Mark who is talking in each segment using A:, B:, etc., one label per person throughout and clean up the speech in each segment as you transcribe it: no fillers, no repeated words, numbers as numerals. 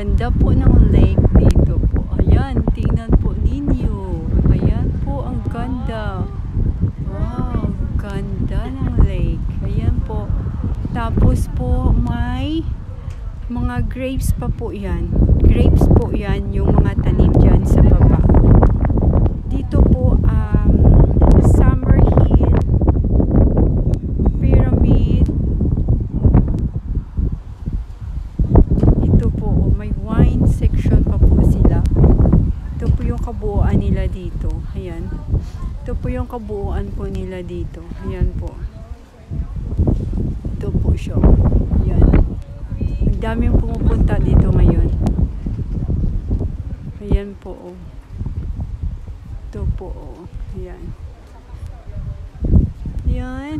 A: ganda po ng lake dito po. Ayan, tingnan po ninyo. Ayan po, ang ganda. Wow, ganda ng lake. Ayan po. Tapos po, may mga grapes pa po yan. Grapes po yan, yung mga tanim dyan sa baba. Dito po, Summerhill Pyramid. Ito po, may wine section pa po sila. Ito po yung kabuuan nila dito. Ayan. Ito po yung kabuuan po nila dito. Ayan po. Ito po siya. Ayan. Ang daming pumupunta dito ngayon. Ayan po. Oh. Ito po. Oh. Ayan. Ayan.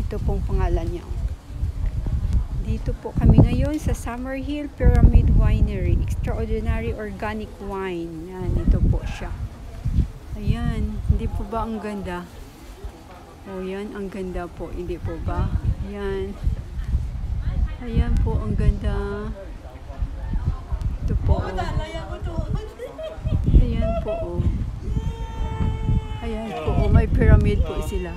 A: Ito pong pangalan niya. Dito po kami ngayon sa Summerhill Pyramid Winery. Extraordinary organic wine. Yan, ito po siya. Ayan, hindi po ba ang ganda? O yan, ang ganda po. Hindi po ba? Ayan. Ayan po, ang ganda. Ito po. Ayan po. Ayan po. May pyramid po sila.